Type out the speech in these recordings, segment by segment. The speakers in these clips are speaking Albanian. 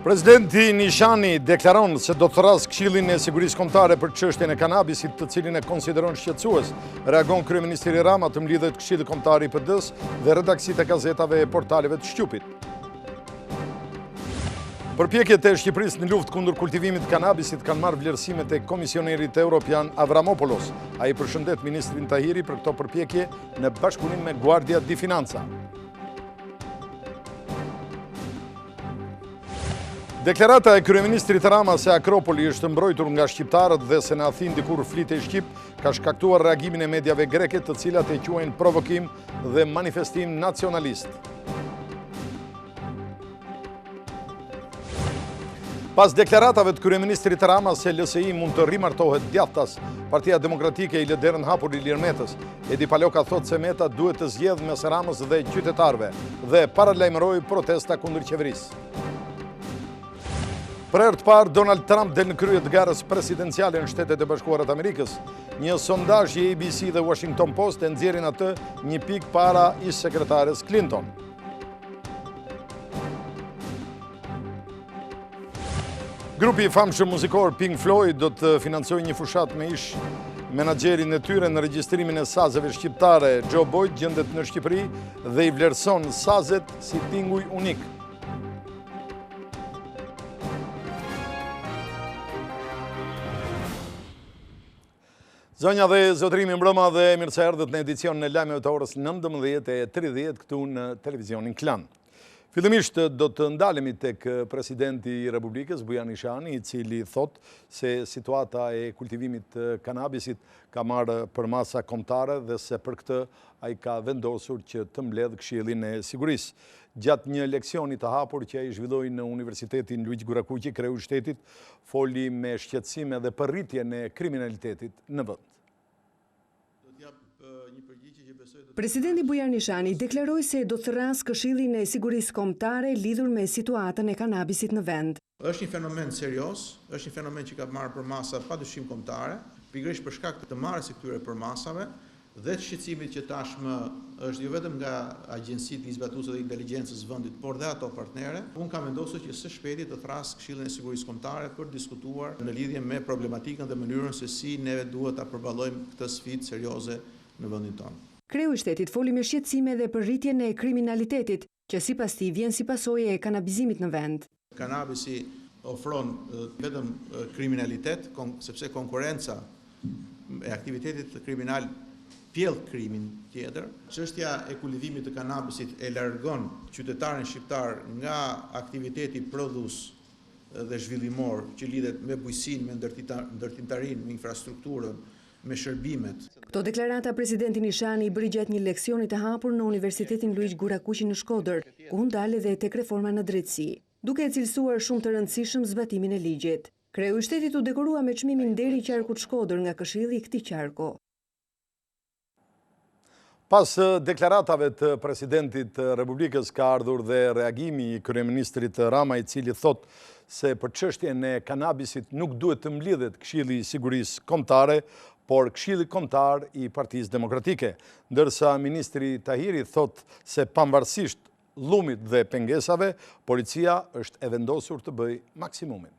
Presidenti Nishani deklaron se do të thrasë Këshillin e Sigurisë Kombëtare për çështjen e kanabisit, të cilin e konsideron shqetësues. Reagon kryeministri Rama të mlidhet Këshilli Kombëtar i PD-s dhe redaksitë e gazetave e portaleve të Shqipit. Përpjekjet e Shqipërisë në luftë kundër kultivimit të kanabisit kanë marrë vlerësimet e komisionerit evropian Avramopoulos. Ai përshëndet ministrin Tahiri për këto përpjekje në bashkëpunim me Guardia di Finanza. Deklarata e kryeministrit Rama se Akropoli është mbrojtur nga shqiptarët dhe se në Athinë dikur flitej shqip ka shkaktuar reagimin e mediave greke, të cilat e quajnë provokim dhe manifestim nacionalist. Pas deklaratave të kryeministrit Rama se LSI mund të rimartohet djathtas, Partia Demokratike i lë derën hapur Ilir Metës. Edi Paloka thot se Meta duhet të zgjedhë mes Ramës dhe qytetarëve dhe paralajmëroi protesta kundër qeverisë. Për herë të parë, Donald Trump del në krye të garës presidenciale në Shtetet e Bashkuara të Amerikës. Një sondazh i ABC dhe Washington Post e nxjerrin atë një pikë para ish-sekretares Clinton. Grupi i famshëm muzikor Pink Floyd do të financojë një fushat me ish menaxherin e tyre në regjistrimin e sazeve shqiptare. Joe Boyd gjendet në Shqipëri dhe i vlerëson sazet si tinguj unik. Zonja dhe zotërimi, mbrëma dhe mirë se erdhët në edicionin e lajmeve të orës 19:30 këtu në televizionin Klan. Fillimisht do të ndalemi tek presidenti i Republikës, Bujar Nishani, i cili thot se situata e kultivimit të kanabisit ka marrë përmasa kombëtare dhe se për këtë ai ka vendosur që të mbledh Këshillin e Sigurisë. Gjatë një leksioni të hapur që ai zhvilloi në Universitetin Luigi Gurakuqi, kreu i shtetit foli me shqetësim edhe për rritjen e kriminalitetit në vend. Presidenti Bujar Nishani deklaroi se do të thrasë Këshillin e Sigurisë Kombëtare lidhur me situatën e kanabisit në vend. Është një fenomen serioz, është një fenomen që ka marrë përmasa padyshim kombëtare, pikërisht për shkak të marrjes së këtyre përmasave dhe të shqetësimit që tashmë është jo vetëm nga agjencitë zbatuese dhe inteligjencës së vendit, por dhe ato partnere. Unë kam vendosur që së shpejti të thrasë Këshillin e Sigurisë Kombëtare për diskutuar në lidhje me problematikën dhe mënyrën se si neve duhet ta përballojmë këtë sfidë serioze në vendin tonë. Kreu i shtetit foli me shqetësime dhe për rritjen e kriminalitetit, që sipas tij vjen si pasojë e kanabizimit në vend. Kanabisi ofron vetëm kriminalitet, sepse konkurenca e aktivitetit kriminal pjell krimin tjetër. Çështja e kultivimit të kanabisit e largon qytetarin shqiptar nga aktiviteti prodhues dhe zhvillimor që lidhet me bujqësinë, me ndërtimtarinë, me infrastrukturën, me shërbimet. Këto deklarata presidenti Nishani i bëri gjatë një leksioni të hapur në Universitetin Luigi Gurakuqi në Shkodër, ku ndalë edhe tek reforma në drejtësi, duke e cilësuar shumë të rëndësishëm zbatimin e ligjit. Kreu i shtetit u dekorua me çmimin Deri i qarkut Shkodër nga Këshilli i këtij qarku. Pas deklaratave të presidentit të Republikës ka ardhur dhe reagimi i kryeministrit Rama, i cili thot se për çështjen e kanabisit nuk duhet të mblidhet Këshilli i Sigurisë Kombëtare, por Këshilli Kombëtar i Partisë Demokratike, ndërsa ministri Tahiri thot se pavarësisht llumit dhe pengesave, policia është e vendosur të bëjë maksimumin.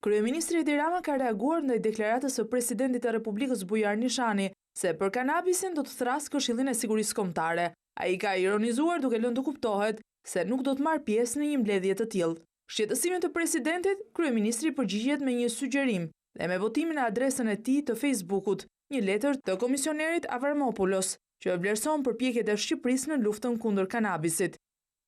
Kryeministri Edi Rama ka reaguar ndaj deklaratës së presidentit të Republikës Bujar Nishani se për kanabisin do të thrasë Këshillin e Sigurisë Kombëtare. Ai ka ironizuar duke lënë të kuptohet se nuk do të marrë pjesë në një mbledhje të tillë. Shqetësimet të presidentit, kryeministri përgjigjet me një sugjerim dhe me votimin në adresën e tij të Facebookut, një letër të komisionerit Avramopoulos, që vlerëson përpjekjet e Shqipërisë në luftën kundër kanabisit.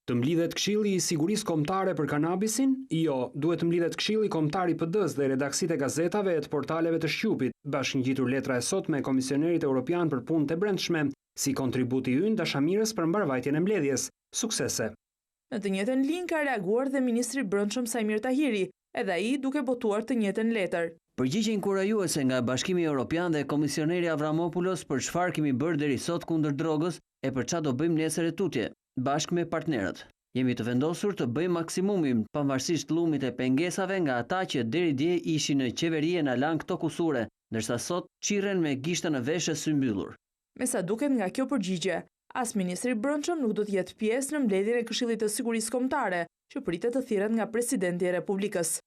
Të mblidhet Këshilli i Sigurisë Kombëtare për kanabisin? Jo, duhet të mblidhet Këshilli Kombëtar i PD-s dhe redaksitë e gazetave e të portaleve të Shqipit, bashkë ngjitur letra e sotme e komisionerit evropian për punët e brendshme, si kontributi ynë dashamirës për mbarvajtjen e mbledhjes. Suksese. Në të njëjtën linjë ka reaguar dhe ministri i Brendshëm Sajmir Tahiri, edhe ai duke botuar të njëjtën letër. Përgjigje inkurajuese nga Bashkimi Evropian dhe komisioneri Avramopoulos për çfarë kemi bërë deri sot kundër drogës e për çfarë do bëjmë nesër e tutje, bashkë me partnerët. Jemi të vendosur të bëjmë maksimumin, pavarësisht llumit e pengesave nga ata që deri dje ishin në qeveri e na lan këto kusure, ndërsa sot çirren me gishta në veshë sy mbyllur. Me sa duket nga kjo përgjigje, As ministri i Brendshëm nuk do të jetë pjesë në mbledhjen e Këshillit të Sigurisë Kombëtare, që pritet të thirret nga presidenti i Republikës.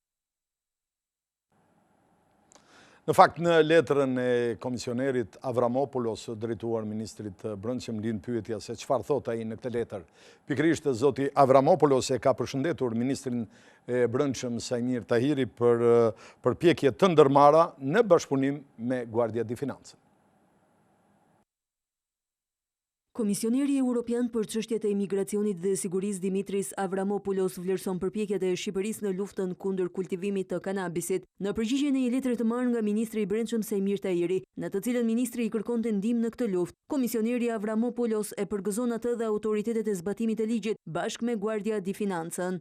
Në fakt, në letrën e komisionerit Avramopoulos, drejtuar ministrit Brendshëm, lind pyetja se çfarë thot ai në këtë letër. Pikërisht zoti Avramopoulos e ka përshëndetur ministrin e Brendshëm Sajmir Tahiri për përpjekje të ndërmarra në bashkëpunim me Guardia di Finanza. Komisioneri Europian për çështjet e imigracionit dhe sigurisë Dimitris Avramopoulos vlerëson përpjekjet e Shqipërisë në luftën kundër kultivimit të kanabisit. Në përgjigje në një letër të marrë nga ministri i Brendshëm Sajmir Tahiri, në të cilën ministri i kërkonte ndihmë në këtë luftë, komisioneri Avramopoulos e përgëzon atë dhe autoritetet e zbatimit të ligjit bashkë me Guardia di Financën.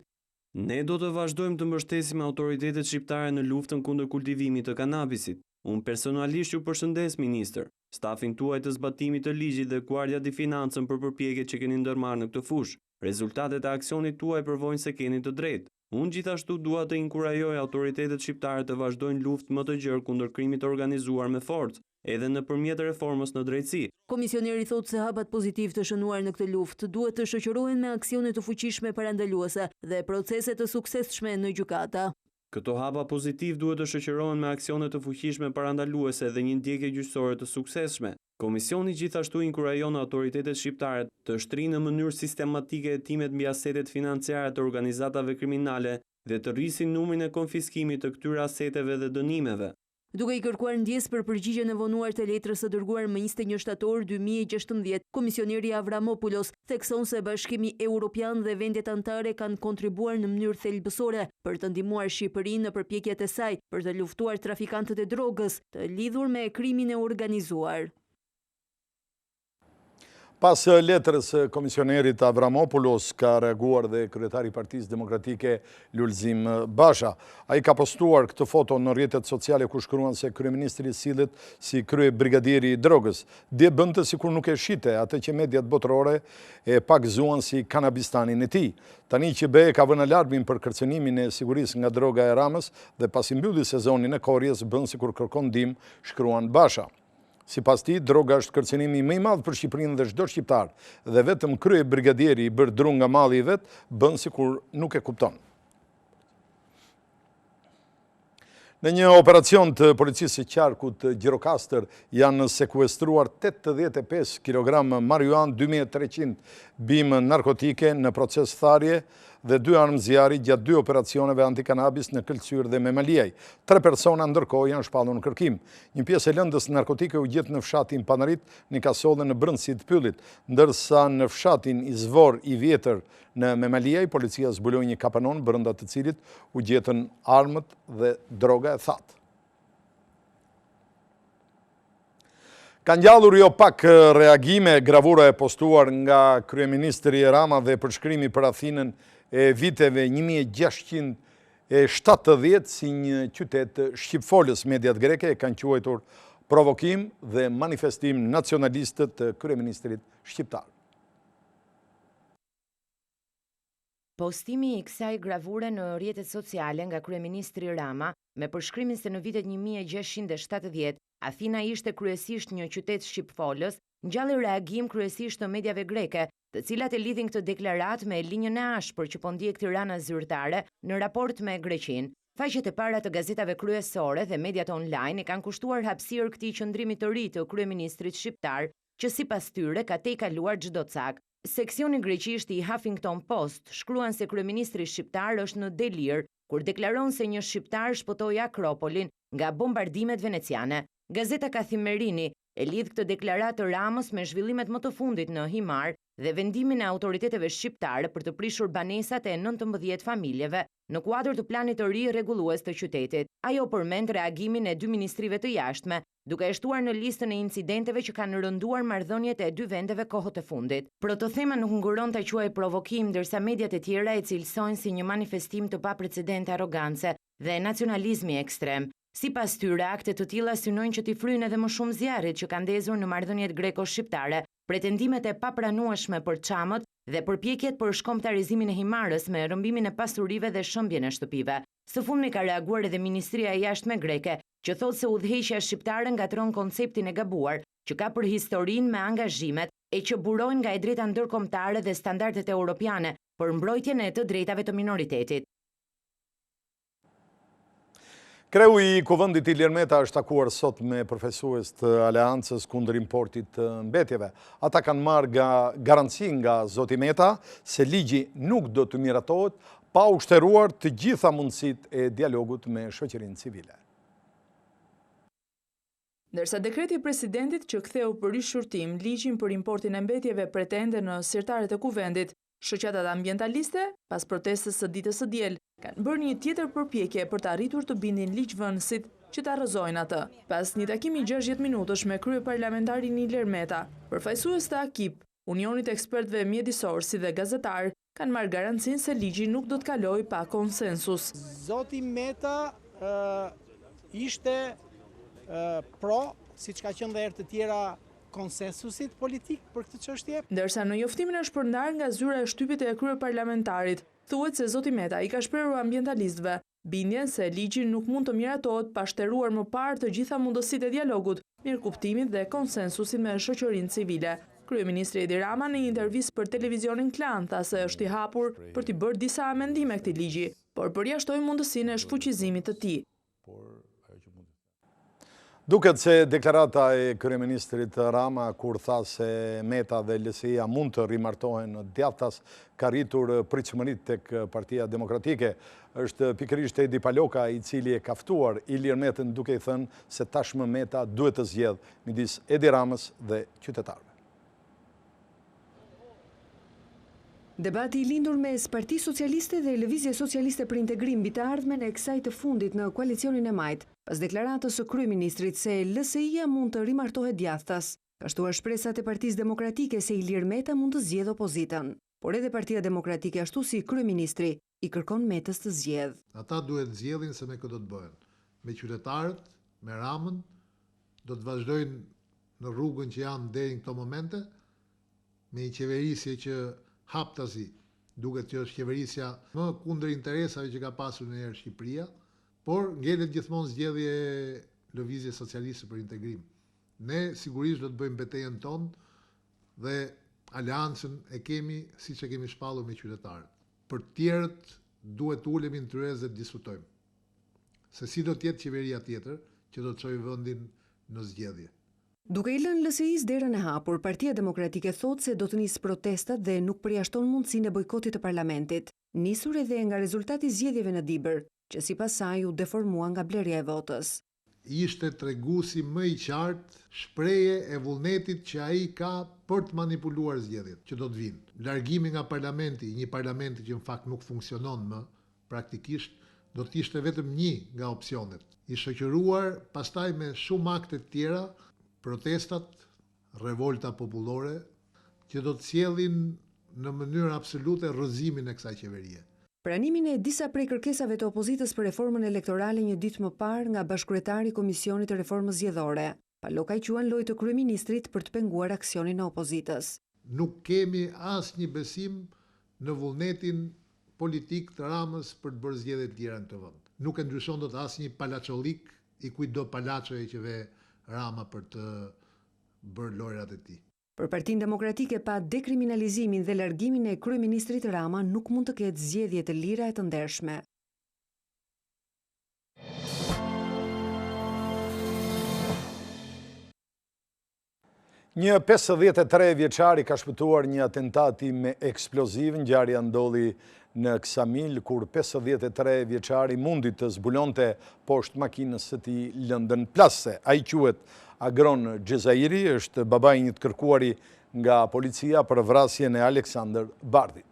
Ne do të vazhdojmë të mbështesim autoritetet shqiptare në luftën kundër kultivimit të kanabisit. Unë personalisht ju përshëndes, ministër, stafin tuaj të zbatimit të ligjit dhe Guardia di Financën për përpjekjet që keni ndërmarrë në këtë fushë. Rezultatet e aksionit tuaj provojnë se keni të drejtë. Unë gjithashtu dua të inkurajoj autoritetet shqiptare të vazhdojnë luftë më të gjerë kundër krimit të organizuar me forcë, edhe nëpërmjet reformës në drejtësi. Komisioneri thotë se hapat pozitiv të shënuar në këtë luftë duhet të shoqërohen me aksione të fuqishme parandaluese dhe procese të suksesshme në gjykata. Këto hapa pozitiv duhet të shoqërohen me aksione të fuqishme parandaluese dhe një ndjekje gjyqësore të suksesshme. Komisioni gjithashtu inkurajon autoritetet shqiptare të shtrinë në mënyrë sistematike hetimet mbi asetet financiare të organizatave kriminale dhe të rrisin numrin e konfiskimit të këtyre aseteve dhe dënimeve. Duke i kërkuar ndjes për përgjigjen e vonuar të letrës së dërguar më 21 shtator 2016, komisioneri Avramopoulos thekson se Bashkimi Evropian dhe vendet anëtare kanë kontribuar në mënyrë thelbësore për të ndihmuar Shqipërinë në përpjekjet e saj për të luftuar trafikantët e drogës të lidhur me krimin e organizuar. Pas letrës komisionerit Avramopoulos ka reaguar dhe kryetari i Partisë Demokratike Lulzim Basha. Ai ka postuar këtë foto në rrjetet sociale ku shkruan se kryeministri sillet si krye brigadieri i drogës. Dje bënte sikur nuk e shite atë që mediat botërore e pagëzuan si kanabistanin e tij. Tani që BE ka vënë alarmin për kërcënimin e sigurisë nga droga e Ramës dhe pasi mbylli sezonin e korrjes bën sikur kërkon ndihmë, shkruan Basha. Sipas tij, droga është kërcënimi më i madh për Shqipërinë dhe çdo shqiptar, dhe vetëm krye brigadieri i bërë dru nga malli i vet bën sikur nuk e kupton. Në një operacion të policisë së qarkut Gjirokastër janë sekuestruar 85 kg marijuan, 2300 bimë narkotike në proces tharje dhe 2 armë zjarri gjatë 2 operacioneve antikanabis në Këlqyr dhe Memaliaj. 3 persona ndërkohë janë shpallur në kërkim. Një pjesë e lëndës narkotike u gjet në fshatin Panarit, në Kaso dhe në brendësi të Pyllit, ndërsa në fshatin Izvor i Vjetër në Memaliaj, policia zbuloi një kapanon brenda të cilit u gjetën armët dhe droga e thatë. Ka ngjallur jo pak reagime gravura e postuar nga kryeministri Rama dhe përshkrimi për Athinën e viteve 1670 si një qytet shqipfolës. Mediat greke e kanë quajtur provokim dhe manifestim nacionaliste të kryeministrit shqiptar. Postimi i kësaj gravure në rrjetet sociale nga kryeministri Rama me përshkrimin se në vitet 1670 Athina ishte kryesisht një qytet shqipfolës, ngjalli reagim kryesisht të mediave greke, të cilat e lidhin këtë deklarat me linjën e ashpër që po ndjek Tirana zyrtare në raport me Greqinë. Faqet e para të gazetave kryesore dhe mediat online i kanë kushtuar hapësirë këtij qëndrimi të ri të kryeministrit shqiptar, që sipas tyre ka tejkaluar çdo cak. Seksioni greqisht i Huffington Post shkruan se kryeministri shqiptar është në delir kur deklaron se një shqiptar shpëtoi Akropolin nga bombardimet veneciane. Gazeta Kathimerini e lidh këtë deklaratë të Ramës me zhvillimet më të fundit në Himar dhe vendimin e autoriteteve shqiptare për të prishur banesat e 19 familjeve në kuadër të planit të ri rregullues të qytetit. Ajo përmend reagimin e 2 ministrive të jashtme, duke e shtuar në listën e incidenteve që kanë rënduar marrëdhëniet e 2 vendeve kohët e fundit. Protothema nuk nguron ta quajë provokim, ndërsa mediat e tjera e cilësojnë si një manifestim të paprecedente arrogance dhe nacionalizmi ekstrem. Sipas tyre, akte të tilla synojnë që t'i fryjnë edhe më shumë zjarrit që kanë ndezur në marrëdhëniet greko-shqiptare, pretendimet e papranueshme për çamët dhe përpjekjet për shkombëtarizimin e Himarës me rrëmbimin e pasurive dhe shëmbjen e shtëpive. Së fundmi ka reaguar edhe Ministria e Jashtme greke, që thotë se udhëheqja shqiptare ngatron konceptin e gabuar, që ka për historinë me angazhimet e që burojnë nga e drejta ndërkombëtare dhe standardet europiane për mbrojtjen e të drejtave të minoritetit. Kreu i Kuvendit Ilir Meta është takuar sot me përfaqësues të Aleancës kundër importit të mbetjeve. Ata kanë marrë garanci nga zoti Meta se ligji nuk do të miratohet pa u shtruar të gjitha mundësitë e dialogut me shoqërinë civile. Ndërsa dekreti i presidentit që ktheu për rishurtim ligjin për importin e mbetjeve pretende në sirtarët e kuvendit, shoqatat ambientaliste, pas protestës së ditës së diel, kanë bërë një tjetër përpjekje për të arritur të bindin ligjvënësit që ta rrëzojnë atë. Pas një takimi 60 minutësh me kryeparlamentarin Ilir Meta, përfaqësues të AKIP, Unionit e Ekspertëve Mjedisor si dhe gazetar, kanë marrë garancinë se ligji nuk do të kalojë pa konsensus. Zoti Meta ishte pro, siç ka qenë dhe herë të tjera, konsensusit politik për këtë çështje. Ndërsa në njoftimin e shpërndar nga zyra e shtypit e kryeparlamentarit, thuhet se zoti Meta i ka shprehur ambientalistëve bindjen se ligji nuk mund të miratohet pa shtruar më parë të gjitha mundësitë e dialogut, mirëkuptimit dhe konsensusit me shoqërinë civile. Kryeministri Edi Rama në një intervistë për televizionin Klan tha se është i hapur për të bërë disa amendime këtij ligji, por përjashtoi mundësinë e shfuqizimit të tij. Duket se deklarata e kryeministrit Rama kur tha se Meta dhe LSI-a mund të rimartohen në djathtas ka rritur pritshmëritë tek Partia Demokratike, është pikërisht Edi Paloka i cili e ka ftuar Ilir Metën duke i thënë se tashmë Meta duhet të zgjedhë midis Edi Ramës dhe qytetarëve. Debati i lindur mes Parti Socialiste dhe Lëvizje Socialiste për Integrim mbi të ardhmen e kësaj të fundit në koalicionin e majt, pas deklaratës së kryeministrit se LSI-a mund të rimartohet djathtas, ka shtuar shpresat e Partisë Demokratike se Ilir Meta mund të zgjedhë opozitën. Por edhe Partia Demokratike ashtu si kryeministri i kërkon Metës të zgjedhë. Ata duhet zgjedhin se me këtë do të bëhen. Me qytetarët, me Ramën, do të vazhdojnë në rrugën që janë deri në këto momente, me një qeverisje që haptasi, duket që është qeverisja më kundër interesave që ka pasur në herë Shqipëria, por ngjelet gjithmonë zgjedhje e Lëvizjes Socialiste për Integrim. Ne sigurisht do të bëjmë betejën tonë dhe aleancën e kemi siç e kemi shpallur me qytetarët. Për të tjerët duhet të ulemi në tryezë dhe të diskutojmë se si do të jetë qeveria tjetër që do të çojë vendin në zgjedhje. Duke i lënë LSI-s derën e hapur, Partia Demokratike thotë se do të nisë protestat dhe nuk përjashton mundësinë e bojkotit të parlamentit, nisur edhe nga rezultati zgjedhjeve në Dibër, që sipas saj u deformua nga blerja e votës. Ishte treguesi më i qartë shprehje e vullnetit që ai ka për të manipuluar zgjedhjet që do të vinë. Largimi nga parlamenti, një parlamenti që në fakt nuk funksionon më praktikisht, do të ishte vetëm një nga opsionet. I shoqëruar pastaj me shumë akte të tjera, protestat, revolta popullore, që do të sjellin në mënyrë absolute rrëzimin e kësaj qeverie. Pranimin e disa prej kërkesave të opozitës për reformën elektorale një ditë më parë nga bashkëkryetari i Komisionit të Reformës Zgjedhore, Paloka i quan lojë të kryeministrit për të penguar aksionin e opozitës. Nuk kemi asnjë besim në vullnetin politik të Ramës për të bërë zgjedhje të tjera në këtë vend. Nuk e ndryshon dot asnjë palaçollik i kujtdo palaçoje që ve Rama për të bërë lojrat e tij. Për Partinë Demokratike pa dekriminalizimin dhe largimin e kryeministrit Rama nuk mund të ketë zgjedhje të lira e të ndershme. Një 53 vjeçari ka shpëtuar një atentati me eksploziv. Ngjarja ndodhi në Ksamil, kur 53 vjeçari mundi të zbulonte poshtë makinës së tij lëndën plase. Ai quhet Agron Xhezairi, është babai i një të kërkuari nga policia për vrasjen e Aleksander Bardhit.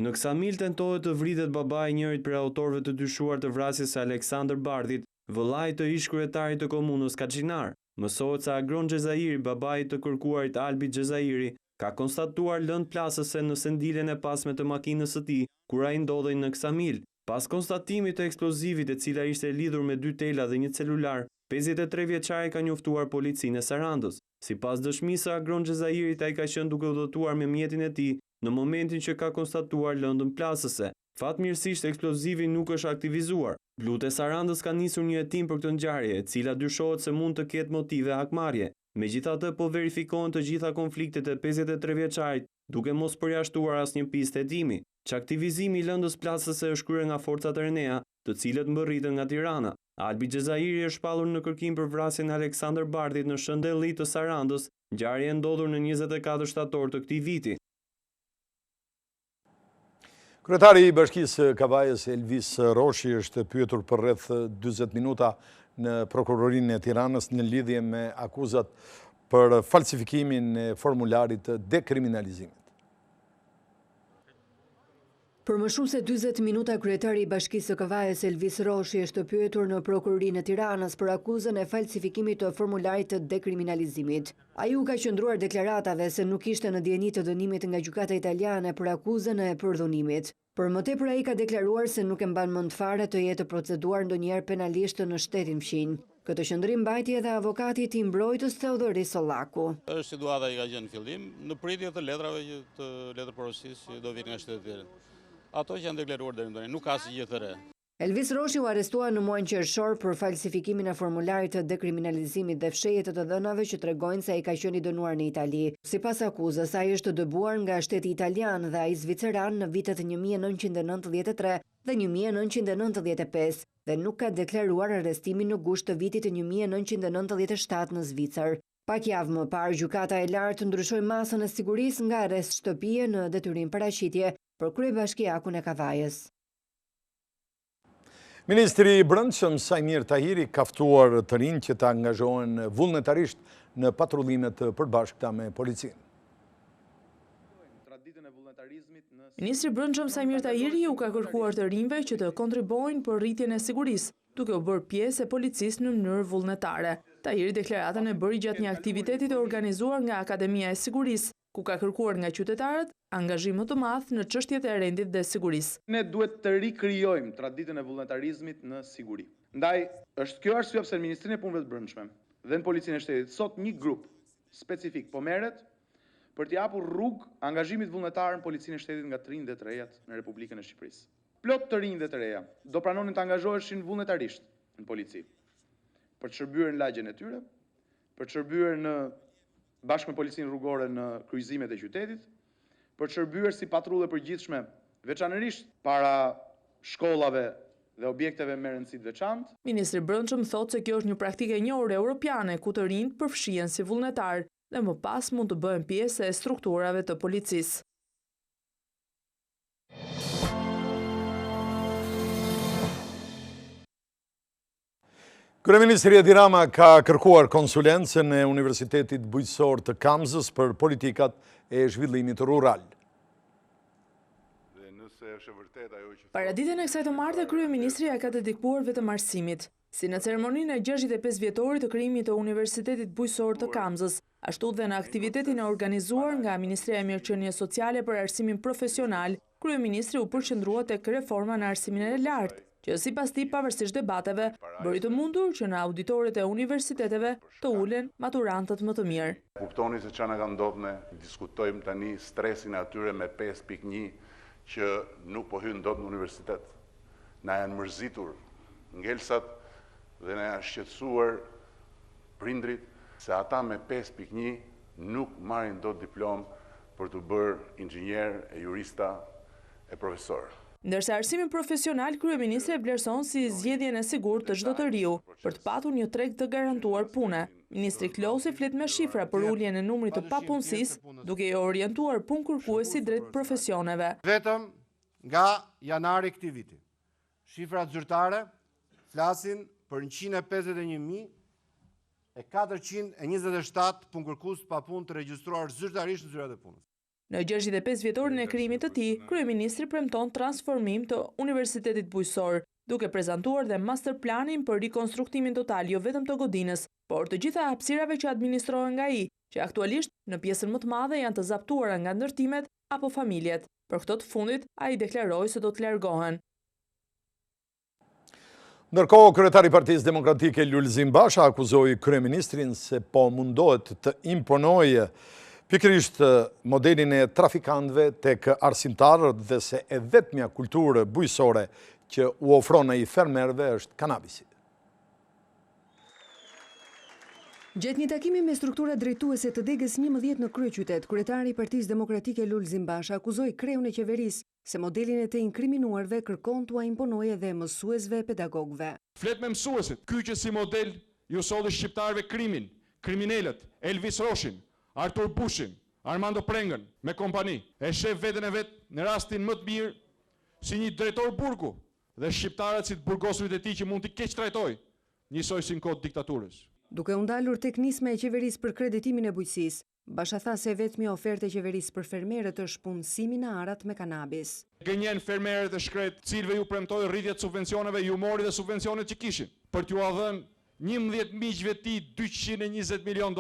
Në Ksamil tentohet të vritet babai i njërit prej autorëve të dyshuar të vrasjes së Aleksander Bardhit, vëllai të ish-kryetarit të komunës Kaçinar. Mësohet se Agron Xhezairi, babai të kërkuarit Albit Xhezairi, ka konstatuar lëndë plasëse në sendilen e pasme të makinës së tij kur ai ndodhej në Ksamil. Pas konstatimit të eksplozivit, e cila ishte lidhur me 2 tela dhe një celular, 53 vjeçari ka njoftuar policinë e Sarandës. Sipas dëshmisë së Agron Xhezairit, ai ka qenë duke udhëtuar me mjetin e tij në momentin që ka konstatuar lëndën plasëse. Fatmirësisht eksplozivi nuk është aktivizuar. Blut e Sarandës ka nisur një hetim për këtë ngjarje, e cila dyshohet se mund të ketë motive hakmarrje. Megjithatë, po verifikohen të gjitha konfliktet e 53 vjeçarit, duke mos përjashtuar asnjë pistë hedhimi, që aktivizimi i lëndës plasëse është kryer nga forcat e Renea, të cilët mbërriten nga Tirana. Albi Xhezairi është shpallur në kërkim për vrasjen e Aleksandër Bardhit në Shëndelli të Sarandës, ngjarje e ndodhur në 24 shtator të këtij viti. Kryetari i Bashkisë Kavajës Elvis Roshi është pyetur për rreth 40 minuta në prokurorinë e Tiranës në lidhje me akuzat për falsifikimin e formularit të dekriminalizimit. Për më shumë se 40 minuta, kryetari i Bashkisë së Kavajës Elvis Roshi është pyetur në prokurorinë e Tiranës për akuzën e falsifikimit të formularit të dekriminalizimit. Ai u ka qëndruar deklaratave se nuk ishte në dieni të dënimit nga gjykata italiane për akuzën e përdhunimit. Për më tepër ai ka deklaruar se nuk e mban mend fare të jetë proceduar ndonjëherë penalisht në shtetin fqinj. Këtë qëndrim mbajti edhe avokati i tij mbrojtës Theodori Sollaku. Është situata i ka qenë në fillim në pritje të letrave të letër porosis që do vinë nga shtetet tjera. Ato që janë deklaruar deri më tani, nuk ka asgjë të re. Elvis Roshi u arrestua në muajin qershor për falsifikimin e formularit të dekriminalizimit dhe fshehje të dhënave që tregojnë se ai ka qenë i dënuar në Itali. Sipas akuzës, ai është dëbuar nga shteti italian dhe ai zviceran në vitet 1993 dhe 1995 dhe nuk ka deklaruar arrestimin në gusht të vitit 1997 në Zvicër. Pak javë më parë, gjykata e lartë ndryshoi masën e sigurisë nga arrest shtëpie në detyrim paraqitje për kryebashkiakun e Kavajës. Ministri i Brendshëm Sajmir Tahiri ka ftuar të rinj që të angazhohen vullnetarisht në patrullimet të përbashkëta me policinë. Ministri i Brendshëm Sajmir Tahiri u ka kërkuar të rinjve që të kontribuojnë për rritjen e sigurisë, duke u bërë pjesë e policisë në mënyrë vullnetare. Tahiri deklaratën e bëri gjatë një aktiviteti të organizuar nga Akademia e Sigurisë, ku ka kërkuar nga qytetarët angazhim më të madh në çështjet e rendit dhe sigurisë. Ne duhet të rikrijojmë traditën e vullnetarizmit në siguri. Ndaj, është kjo arsye pse në Ministrinë e Punëve të Brendshme dhe në Policinë e Shtetit sot një grup specifik po merret për t'i japur rrugë angazhimit vullnetar në Policinë e Shtetit nga të rinjtë dhe të rejat në Republikën e Shqipërisë. Plot të rinj dhe të reja do pranonin të angazhoheshin vullnetarisht në polici për të shërbyer në lagjen e tyre, për të shërbyer në bashkë me policinë rrugore në kryqëzimet e qytetit, për të shërbyer si patrulle përgjithshme, veçanërisht para shkollave dhe objekteve me rëndësi të veçantë. Ministri i Brendshëm thotë se kjo është një praktikë e njohur europiane ku të rinjt përfshihen si vullnetar dhe më pas mund të bëhen pjesë e strukturave të policisë. Kryeministri Edi Rama ka kërkuar konsulencën e Universitetit Bujqësor të Kamzës për politikat e zhvillimit rural. Para ditën e kësaj të martë, kryeministri ka dedikuar vetëm arsimit, si në ceremoninë e 65 vjetorit të krijimit të Universitetit Bujqësor të Kamzës, ashtu dhe në aktivitetin e organizuar nga Ministria e Mirëqenies Sociale për arsimin profesional, kryeministri u përqendrua tek reforma në arsimin e lartë, që sipas tij pavarësisht debateve, bëri të mundur që në auditoret e universiteteve të ulen maturantët më të mirë. Kuptoni se çfarë na ka ndodhur, ne diskutojmë tani stresin e atyre me 5.1 që nuk po hyn dot në universitet. Na janë mërzitur ngelsat dhe na janë shqetësuar prindrit se ata me 5.1 nuk marrin dot diplomë për të bërë inxhinier, e jurista, e profesor. Ndërsa arsimin profesional, kryeministri e vlerëson si zgjedhjen e sigurt të çdo të riu për të patur një treg të garantuar pune. Ministri Klosi flet me shifra për uljen e numrit të papunësisë, duke i orientuar punë-kërkuesi drejt profesioneve. Vetëm nga janari këtij viti, shifrat zyrtare flasin për 151.427 punë-kërkues pa punë të regjistruar zyrtarisht në zyrat e punës. Në 65 vjetorin e krijimit të tij, kryeministri premton transformim të Universitetit Bujqësor, duke prezantuar dhe masterplanin për rikonstruktimin total jo vetëm të godinës, por të gjitha hapësirave që administrohen nga ai, që aktualisht në pjesën më të madhe janë të zaptuara nga ndërtimet apo familjet. Për këto të fundit, ai deklaroi se do të largohen. Ndërkohë, kryetari i Partisë Demokratike Lulzim Basha akuzoi kryeministrin se po mundohet të imponojë pikërisht modelin e trafikantëve tek arsimtarët dhe se e vetmja kulturë bujqësore që u ofron ai fermerëve është kanabisi. Gjatë një takimi me struktura drejtuese të Degës 11 në kryeqytet, kryetari i Partisë Demokratike Lulzim Basha akuzoi kreun e qeverisë se modelin e të inkriminuarve kërkon t'ua imponojë edhe mësuesve e pedagogëve. Flet me mësuesit, ky që si model ju solli shqiptarëve krimin, kriminalët, Elvis Roshin, Artur Bushin, Armando Prengën me kompani, e shef veten e vet në rastin më të mirë si një drejtor burgu dhe shqiptarët si të burgosurit e tij që mund t'i keq trajtoj, njësoj si në kohë të diktaturës. Duke u ndalur tek nisma e qeverisë për kreditimin e bujqësisë, Basha tha se vetmi ofertë e qeverisë për fermerët është punësimi në arat me kanabis. Gënjen fermerët e shkret, cilëve ju premtoi rritje të subvencioneve, ju mori dhe subvencionet që kishin, për t'ju dhënë 11 miqve ti $220 milion.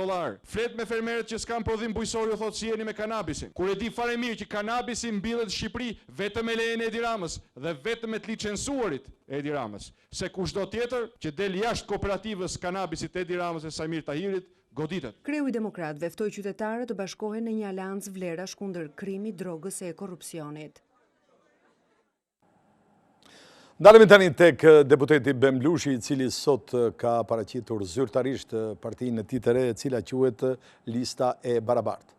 Flet me fermerët që s'kan prodhim bujqësor, ju thotë si jeni me kanabisin. Kur e di fare mirë që kanabisi mbillet në Shqipëri vetëm me lejen e Edi Ramës dhe vetëm me të licencuarit e Edi Ramës, se kushdo tjetër që del jashtë kooperativës kanabisit Edi Ramës e Samir Tahirit goditet. Kreu i Demokratëve ftoi qytetarët të bashkohen në një aleancë vlerash kundër krimit, drogës e korrupsionit. Ndalemi tani tek deputeti Bemblushi, i cili sot ka paraqitur zyrtarisht partinë e tij të re, e cila quhet Lista e Barabartë.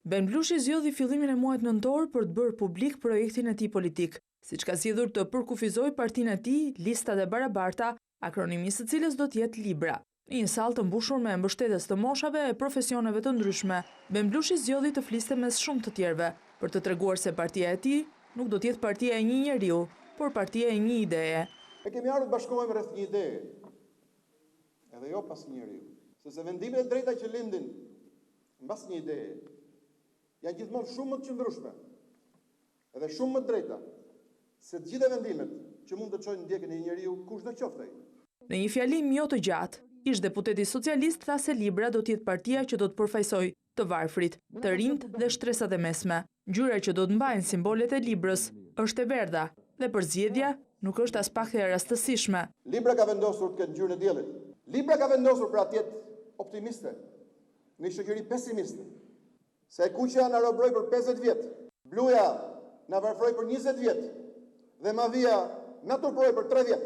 Bemblushi zgjodhi fillimin e muajit nëntor për të bërë publik projektin e tij politik, siç ka zgjedhur të përkufizojë partinë e tij, Listat e Barabarta, akronimi i së cilës do të jetë Libra. Një sallë të mbushur me mbështetës të moshave e profesioneve të ndryshme, Bemblushi zgjodhi të fliste mes shumë të tjerëve, për të treguar se partia e tij nuk do të jetë partia e një njeriu, por partia e një ideje. Ne kemi ardhur të bashkohemi rreth një ideje, edhe jo pas një njeriu, sepse vendimet e drejta që lindin mbas një ideje janë gjithmonë shumë më të qëndrueshme, edhe shumë më të drejta, se të gjitha vendimet që mund të çojnë ndjekjen e një njeriu kushdo qoftë ai. Në një fjalim jo të gjatë, ish-deputeti socialist tha se Libra do të jetë partia që do të përfaqësojë të varfrit, të rinjt dhe shtresat e mesme. Ngjyra që do të mbajnë simbolet e Librës është e verdha dhe përzgjedhja nuk është as pak e rastësishme. Libra ka vendosur të ketë ngjyrën e diellit. Libra ka vendosur pra të jetë optimiste në një shoqëri pesimiste. Se e kuqja na robroi për 50 vjet, bluja na varfroi për 20 vjet dhe mavia na turpoi për 3 vjet.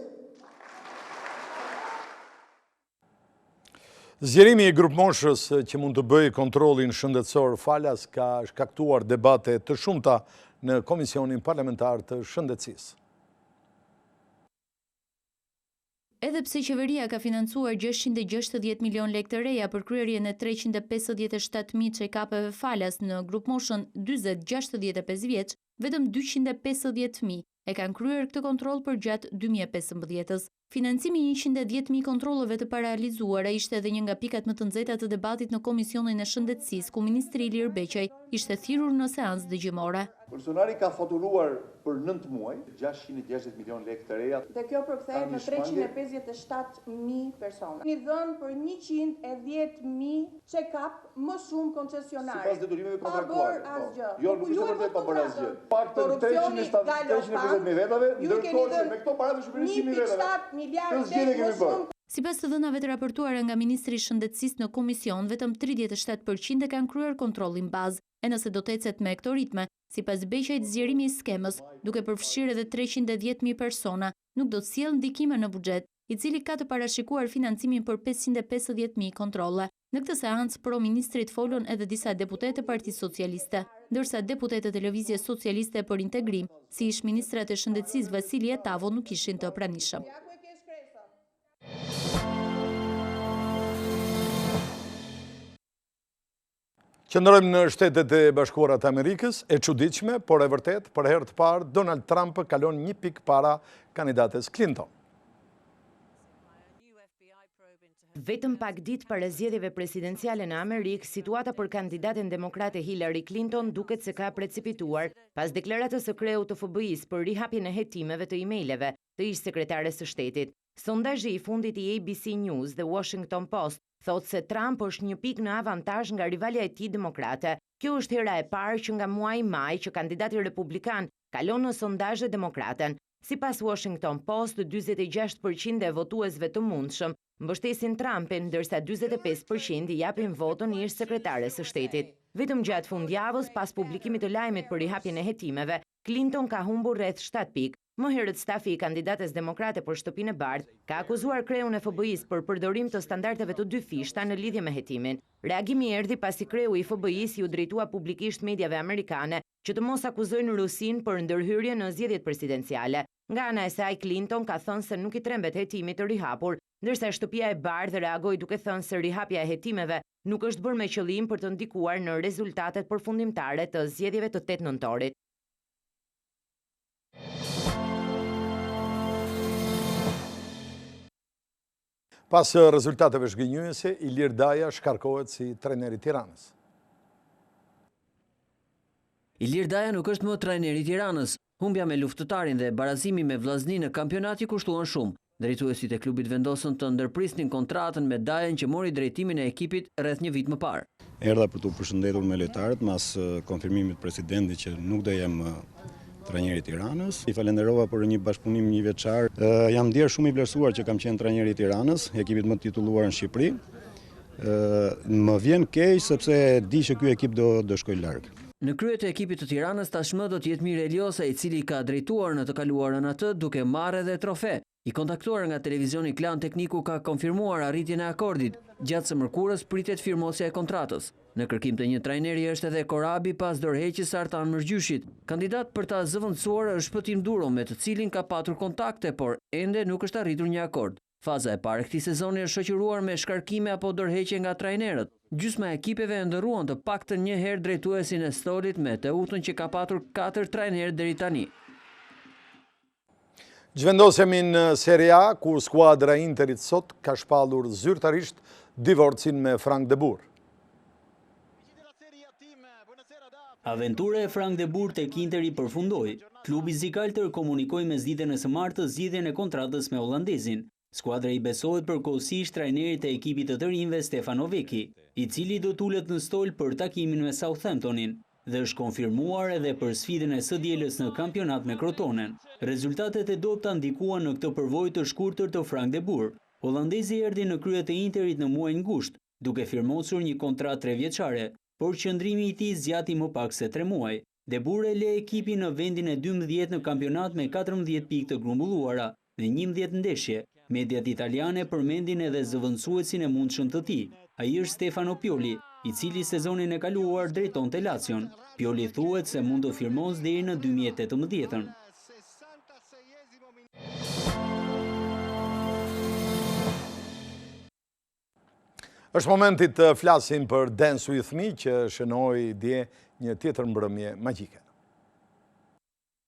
Zgjerimi i grupmoshës që mund të bëjë kontrollin shëndetësor falas ka shkaktuar debate të shumta në Komisionin Parlamentar të Shëndetësisë. Edhe pse qeveria ka financuar 660 milion lekë të reja për kryerjen e 357.000 check-upeve falas në grupmoshën 40-65 vjeç, vetëm 250.000 e kanë kryer këtë kontroll për gjatë 2015-s. Financimi i 110.000 kontrolleve të paralizuara ishte edhe një nga pikat më të nxehta të debatit në Komisionin e Shëndetësisë, ku ministri Ilir Beqaj ishte thirrur në seancë dëgjimore. Personali ka faturuar për 9 muaj 660 milion lekë të reja. Dhe kjo përkthehet në 357.000 persona. Një dhënë për 110.000 check-up më shumë koncesionare. Sipas detyrimeve kontraktuale. Pa bërë asgjë. Jo, nuk ishte vërtet pa bërë asgjë. Paktën 350.000 vetave, ndërkohë që me këto para të shpërndajmë vetave. Sipas të dhënave të raportuara nga ministri i Shëndetësisë në komision, vetëm 37% e kanë kryer kontrollin bazë, e nëse do të ecet me këto ritme, sipas Beqajt, zgjerimi i skemës, duke përfshirë edhe 310.000 persona, nuk do të sjellë ndikime në buxhet, i cili ka të parashikuar financimin për 550.000 kontrolle. Në këtë seancë, pro-ministrit folën edhe disa deputetë të Partisë Socialiste, ndërsa deputetë të Lëvizjes Socialiste për Integrim, si ish-ministrat e Shëndetësisë Vasili e Tavo, nuk ishin të pranishëm. Qëndrojmë në Shtetet e Bashkuara të Amerikës, e çuditshme, por e vërtet, për herë të parë, Donald Trump kalon një pikë para kandidates Clinton. Vetëm pak ditë para zgjedhjeve presidenciale në Amerikë, situata për kandidaten demokrate Hillary Clinton duket se ka precipituar pas deklaratës së kreut të FBI-s për rihapjen e hetimeve të emaileve të ish-sekretares së shtetit. Sondazhi i fundit i ABC News dhe Washington Post thotë se Trump është një pikë në avantazh nga rivalja e tij demokrate. Kjo është hera e parë që nga muaji maj që kandidati republikan kalon në sondazhe demokraten. Sipas Washington Post, 46% e votuesve të mundshëm mbështesin Trumpin, ndërsa 45% i japin votën ish-sekretares së shtetit. Vetëm gjatë fundjavës, pas publikimit të lajmit për rihapjen e hetimeve, Clinton ka humbur rreth 7 pikë. Më herët stafi i kandidates demokrate për shtëpinë e bardhë ka akuzuar kreun e FBI-s për përdorim të standardeve të dy fishta në lidhje me hetimin. Reagimi erdhi pasi kreu i FBI-s ju drejtua publikisht mediave amerikane që të mos akuzojnë Rusin për ndërhyrje në zgjedhjet presidenciale. Nga ana e saj, Clinton ka thënë se nuk i trembet hetimi të rihapur, ndërsa shtëpia e bardhë reagoi duke thënë se rihapja e hetimeve nuk është bërë me qëllim për të ndikuar në rezultatet përfundimtare të zgjedhjeve të 8 nëntorit. Pas rezultateve shgënjyese, Ilir Daja shkarkohet si trajneri i Tiranës. Ilir Daja nuk është më trajneri i Tiranës. Humbja me luftëtarin dhe barazimi me Vllaznin në kampionat i kushtuan shumë. Drejtuesit e klubit vendosën të ndërprisnin kontratën me Dajën që mori drejtimin e ekipit rreth një vit më parë. Erdha për të përshëndetur me lojtarët mas konfirmimit presidentit që nuk do jem trajneri i Tiranës. I falenderova për një bashkëpunim një vjeçar. Jam ndier shumë i vlerësuar që kam qenë trajneri i Tiranës, ekipit më titulluar në Shqipëri. Më vjen keq sepse di që ky ekip do shkojë larg. Në krye të ekipit të Tiranës tashmë do të jetë Mire Eliosa, i cili ka drejtuar në të kaluarën atë duke marrë edhe trofe. I kontaktuar nga televizioni Klan, tekniku ka konfirmuar arritjen e akordit. Gjatë së mërkurës pritet firmosja e kontratës. Në kërkim të një trajneri është edhe Korabi pas dorëheqjes së Artan Mërgjyshit. Kandidat për ta zëvendësuar është Shpëtim Duro, me të cilin ka patur kontakte, por ende nuk është arritur një akord. Faza e parë këtij sezoni është shoqëruar me shkarkime apo dorëheqje nga trajnerët. Gjysma e ekipeve ndërruan të paktën një herë drejtuesin e Stolit, me Teutën që ka patur 4 trajnerë deri tani. Zhvendosemi në Serie A, ku skuadra Interit sot ka shpallur zyrtarisht divorcin me Frank de Boer. Aventura e Frank de Boer tek Interi përfundoi. Klubi Zikaltër komunikoi me ditën e së martës zgjidhjen e kontratës me holandezin. Skuadra i besohet përkohësisht trajnerit e ekipit të rinjve Stefano Vecchi, i cili do tulet në Stol për takimin me Southamptonin, dhe është konfirmuar edhe për sfidën e së dielës në kampionat me Crotonen. Rezultatet e dobta ndikuan në këtë përvojë të shkurtër të Frank de Boer. Holandezi erdhi në krye të Interit në muajin gusht, duke firmosur një kontratë 3 vjeçare, por qëndrimi i tij zgjati më pak se 3 muaj. De Boer e le ekipin në vendin e 12 në kampionat me 14 pikë të grumbulluara në 11 ndeshje. Mediat italiane përmendin edhe zëvendësuesin e mundshëm të tij. Ai është Stefano Pioli, i cili sezonin e kaluar drejtonte Lacion. Pioli thuhet se mund të firmos deri në 2018. Është momenti të flasim për Dance With Me, që shënoi dje një tjetër mbrëmje magjike.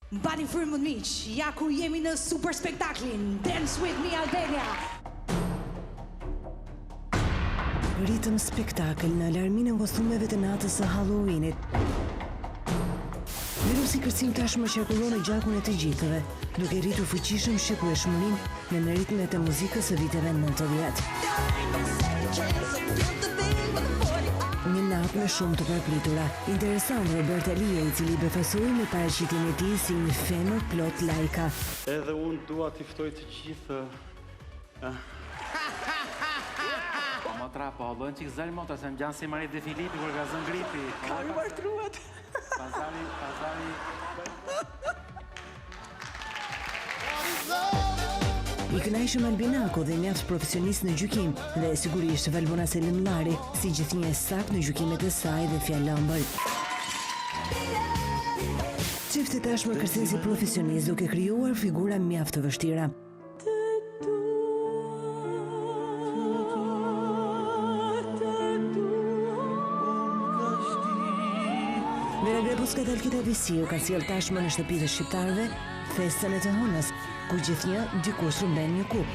Mbani frymën miq, ja ku jemi në super spektaklin Dance With Me Albania. Ritëm spektakël në alarmin e kostumeve të natës së Halloweenit. Virusi kërcim tashmë qarkullon në gjakun e të gjithëve, duke rritur fuqishëm shikueshmërinë në ritmet e muzikës së viteve 90. Një natë me shumë të përpritura. Interesant Robert Elia, i cili befasoi me paraqitjen e tij si një femër plot lajka. Edhe unë dua t'i ftoj të gjithë. Ma tra, po allojnë qikë zëllë motra, se më gjanë si Marit dhe Filipi, kur ka zënë gripi. Ka më martruat. Pazari. I kënaqshëm Albinako dhe mjaft profesionist në gjykim dhe sigurisht Valbona Selimllari, si gjithnjë sakt në gjykimet e saj dhe fjalë ëmbël. Çifti tashmë kërcen si profesionist duke krijuar figura mjaft të vështira. Vera Grepuska dhe Alkita Visiu ka sjell tashmë në shtëpitë e shqiptarëve festën e të hënës, ku gjithnjë dikush rrëmben një kup.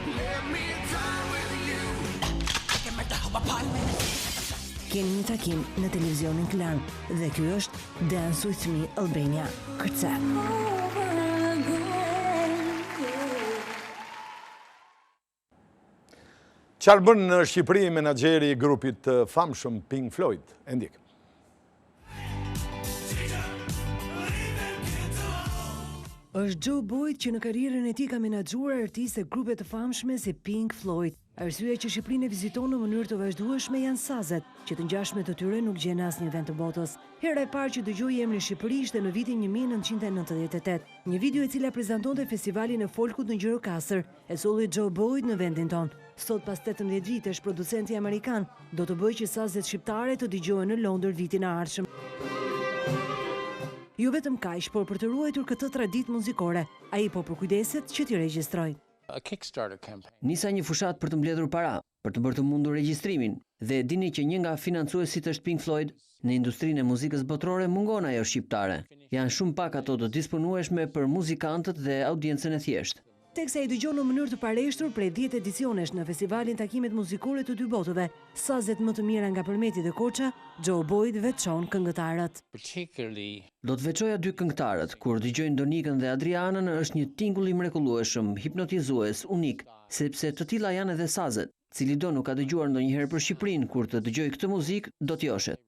Keni një takim në televizionin Klan dhe ky është Dance With Me Albania. Kërca. Çfarë bën në Shqipëri menaxheri i grupit të famshëm Pink Floyd? E ndjek. Është Joe Boyd që në karrierën e tij ka menaxhuar artistë e grupe të famshme si Pink Floyd. Arsyeja që Shqipërinë e viziton në mënyrë të vazhdueshme janë sazet, që të ngjashme të tyre nuk gjen asnjë vend të botës. Hera e parë që dëgjoi emrin Shqipëri ishte në vitin 1998. Një video e cila prezantonte festivalin e folkut në Gjirokastër, e solli Joe Boyd në vendin ton. Sot pas 18 vitesh, producenti amerikan do të bëjë që sazet shqiptare të dëgjohen në Londër vitin e ardhshëm. Jo vetëm kaq, por për të ruajtur këtë traditë muzikore, ai po përkujdeset që t'i regjistrojë. Nisa një fushat për të mbledhur para, për të bërë të mundur regjistrimin, dhe dini që një nga financuesit është Pink Floyd, në industrinë e muzikës botërore mungon ajo shqiptare. Janë shumë pak ato të disponueshme për muzikantët dhe audiencën e thjeshtë. Teksa i dëgjon në mënyrë të pareshtur prej 10 edicionesh në festivalin takimet muzikore të dy botëve, sazet më të mira nga Përmeti dhe Koça, Joe Boyd veçon këngëtarët. Do të veçoja 2 këngëtarët, kur dëgjojnë Donikën dhe Adrianën është një tingull i mrekullueshëm, hipnotizues, unik, sepse të tilla janë edhe sazet. Cili do nuk ka dëgjuar ndonjëherë për Shqipërinë, kur të dëgjoj këtë muzikë, do t'joshet.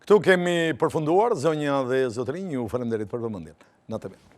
Këtu kemi përfunduar, zonja dhe zotërinj, ju falenderit për vëmendjen. Natë mirë.